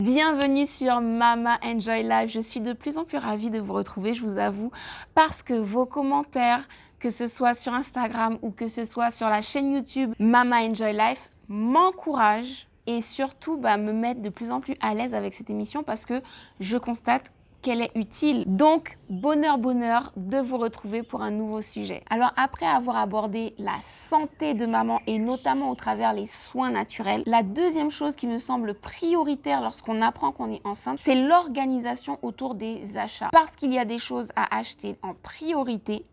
Bienvenue sur Mama Enjoy Life. Je suis de plus en plus ravie de vous retrouver, je vous avoue, parce que vos commentaires, que ce soit sur Instagram ou que ce soit sur la chaîne YouTube Mama Enjoy Life, m'encouragent et surtout me mettent de plus en plus à l'aise avec cette émission parce que je constate qu'elle est utile. Donc, bonheur de vous retrouver pour un nouveau sujet. Alors, après avoir abordé la santé de maman et notamment au travers les soins naturels, la deuxième chose qui me semble prioritaire lorsqu'on apprend qu'on est enceinte, c'est l'organisation autour des achats. Parce qu'il y a des choses à acheter en priorité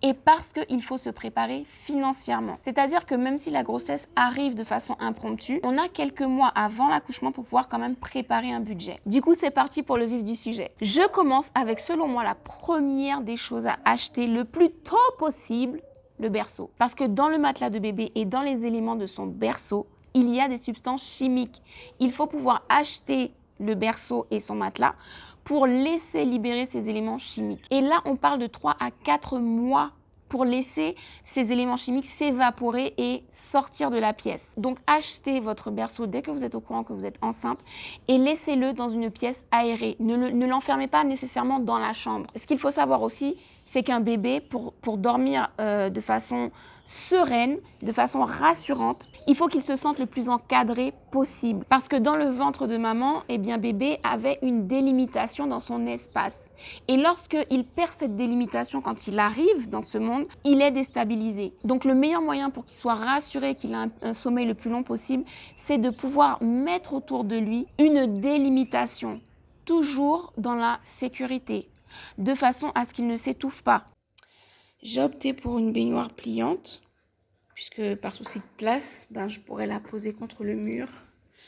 et parce qu'il faut se préparer financièrement. C'est-à-dire que même si la grossesse arrive de façon impromptue, on a quelques mois avant l'accouchement pour pouvoir quand même préparer un budget. Du coup, c'est parti pour le vif du sujet. Je commence avec, selon moi, la première des choses à acheter le plus tôt possible, le berceau. Parce que dans le matelas de bébé et dans les éléments de son berceau, il y a des substances chimiques. Il faut pouvoir acheter le berceau et son matelas pour laisser libérer ces éléments chimiques. Et là, on parle de 3 à 4 mois pour laisser ces éléments chimiques s'évaporer et sortir de la pièce. Donc, achetez votre berceau dès que vous êtes au courant que vous êtes enceinte et laissez-le dans une pièce aérée. Ne l'enfermez pas nécessairement dans la chambre. Ce qu'il faut savoir aussi, c'est qu'un bébé, pour dormir de façon sereine, de façon rassurante, il faut qu'il se sente le plus encadré possible. Parce que dans le ventre de maman, bébé avait une délimitation dans son espace. Et lorsqu'il perd cette délimitation quand il arrive dans ce monde, il est déstabilisé. Donc le meilleur moyen pour qu'il soit rassuré, qu'il ait un sommeil le plus long possible, c'est de pouvoir mettre autour de lui une délimitation, toujours dans la sécurité, de façon à ce qu'il ne s'étouffe pas. J'ai opté pour une baignoire pliante, puisque par souci de place, je pourrais la poser contre le mur.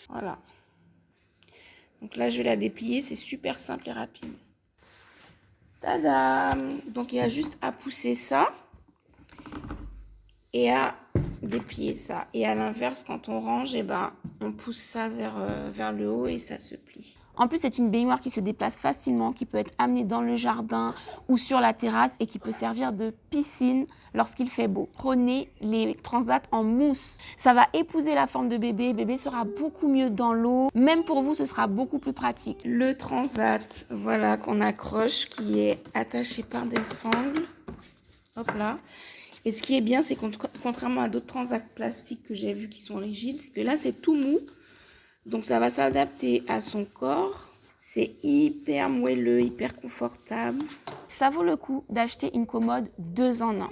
Voilà. Donc là, je vais la déplier, c'est super simple et rapide. Tadam! Donc il y a juste à pousser ça et à déplier ça. Et à l'inverse, quand on range, on pousse ça vers le haut et ça se plie. En plus, c'est une baignoire qui se déplace facilement, qui peut être amenée dans le jardin ou sur la terrasse et qui peut servir de piscine lorsqu'il fait beau. Prenez les transats en mousse. Ça va épouser la forme de bébé. Bébé sera beaucoup mieux dans l'eau. Même pour vous, ce sera beaucoup plus pratique. Le transat, voilà, qu'on accroche, qui est attaché par des sangles. Hop là. Et ce qui est bien, c'est que contrairement à d'autres transats plastiques que j'ai vus qui sont rigides, c'est que là, c'est tout mou. Donc, ça va s'adapter à son corps. C'est hyper moelleux, hyper confortable. Ça vaut le coup d'acheter une commode 2 en 1.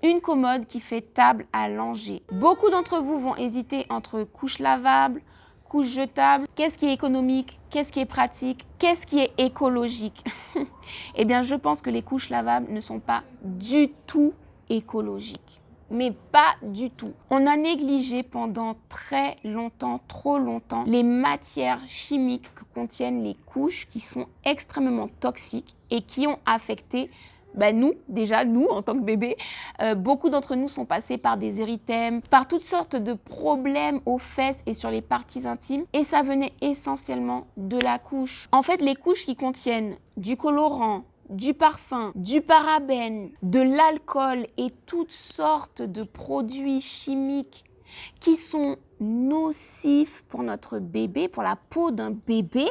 Une commode qui fait table à langer. Beaucoup d'entre vous vont hésiter entre couches lavables, couches jetables. Qu'est-ce qui est économique? Qu'est-ce qui est pratique? Qu'est-ce qui est écologique? Je pense que les couches lavables ne sont pas du tout écologiques. Mais pas du tout. On a négligé pendant très longtemps, trop longtemps, les matières chimiques que contiennent les couches qui sont extrêmement toxiques et qui ont affecté nous en tant que bébé. Beaucoup d'entre nous sont passés par des érythèmes, par toutes sortes de problèmes aux fesses et sur les parties intimes. Et ça venait essentiellement de la couche. En fait, les couches qui contiennent du colorant, du parfum, du parabène, de l'alcool et toutes sortes de produits chimiques qui sont nocifs pour notre bébé, pour la peau d'un bébé,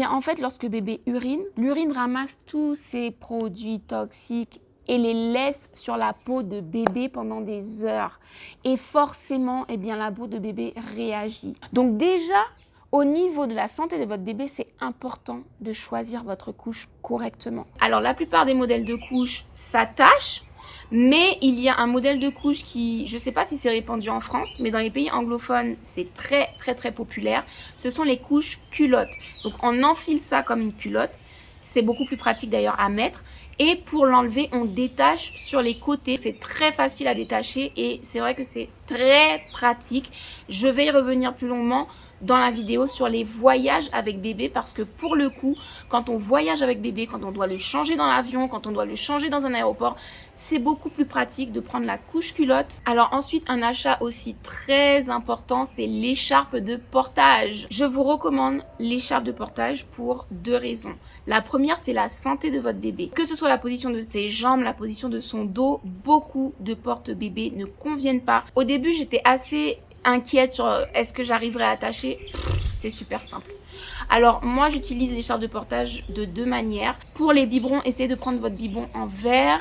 en fait, lorsque bébé urine, l'urine ramasse tous ces produits toxiques et les laisse sur la peau de bébé pendant des heures. Et forcément, la peau de bébé réagit. Donc déjà, au niveau de la santé de votre bébé, c'est important de choisir votre couche correctement. Alors, la plupart des modèles de couches s'attachent, mais il y a un modèle de couche qui, je ne sais pas si c'est répandu en France, mais dans les pays anglophones, c'est très, très, très populaire. Ce sont les couches culottes. Donc, on enfile ça comme une culotte. C'est beaucoup plus pratique d'ailleurs à mettre. Et pour l'enlever, on détache sur les côtés. C'est très facile à détacher et c'est vrai que c'est très pratique. Je vais y revenir plus longuement dans la vidéo sur les voyages avec bébé parce que pour le coup, quand on voyage avec bébé, quand on doit le changer dans l'avion, quand on doit le changer dans un aéroport, c'est beaucoup plus pratique de prendre la couche culotte. Alors ensuite, un achat aussi très important, c'est l'écharpe de portage. Je vous recommande l'écharpe de portage pour 2 raisons. La première, c'est la santé de votre bébé. Que ce soit la position de ses jambes, la position de son dos, beaucoup de porte-bébés ne conviennent pas. Au début, j'étais assez inquiète sur est-ce que j'arriverai à attacher. C'est super simple. Alors moi j'utilise l'écharpe de portage de 2 manières. Pour les biberons, essayez de prendre votre biberon en verre.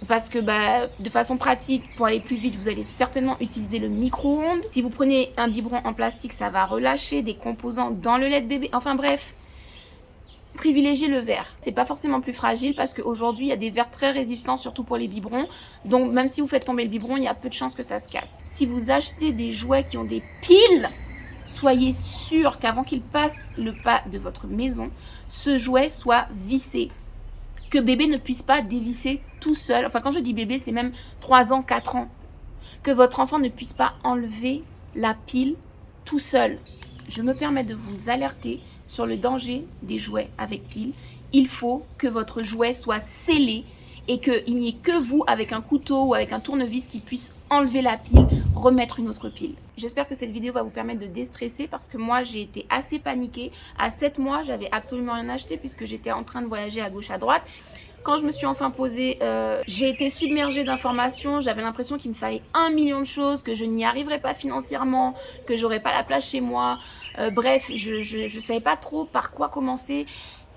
Parce que de façon pratique, pour aller plus vite, vous allez certainement utiliser le micro-ondes. Si vous prenez un biberon en plastique, ça va relâcher des composants dans le lait de bébé. Enfin bref, privilégiez le verre. C'est pas forcément plus fragile parce qu'aujourd'hui, il y a des verres très résistants, surtout pour les biberons. Donc même si vous faites tomber le biberon, il y a peu de chances que ça se casse. Si vous achetez des jouets qui ont des piles, soyez sûr qu'avant qu'il passe le pas de votre maison, ce jouet soit vissé. Que bébé ne puisse pas dévisser tout seul. Enfin, quand je dis bébé, c'est même 3 ans, 4 ans. Que votre enfant ne puisse pas enlever la pile tout seul. Je me permets de vous alerter sur le danger des jouets avec pile. Il faut que votre jouet soit scellé et qu'il n'y ait que vous, avec un couteau ou avec un tournevis, qui puisse enlever la pile, remettre une autre pile. J'espère que cette vidéo va vous permettre de déstresser parce que moi, j'ai été assez paniquée. À 7 mois, j'avais absolument rien acheté puisque j'étais en train de voyager à gauche, à droite. Quand je me suis enfin posée, j'ai été submergée d'informations. J'avais l'impression qu'il me fallait 1 million de choses, que je n'y arriverais pas financièrement, que j'aurais pas la place chez moi. Bref, je savais pas trop par quoi commencer.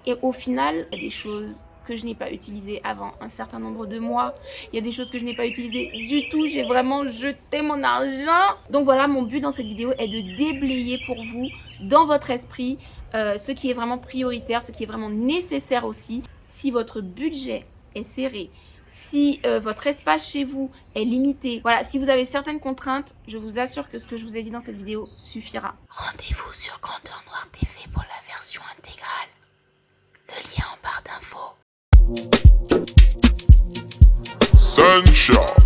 Et au final, il y a des choses que je n'ai pas utilisées avant un certain nombre de mois. Il y a des choses que je n'ai pas utilisées du tout. J'ai vraiment jeté mon argent. Donc voilà, mon but dans cette vidéo est de déblayer pour vous, dans votre esprit, ce qui est vraiment prioritaire, ce qui est vraiment nécessaire aussi. Si votre budget est serré, si votre espace chez vous est limité, voilà, si vous avez certaines contraintes, je vous assure que ce que je vous ai dit dans cette vidéo suffira. Rendez-vous sur Grandeur Noire TV pour la version intégrale. Le lien en barre d'infos. Sunshine.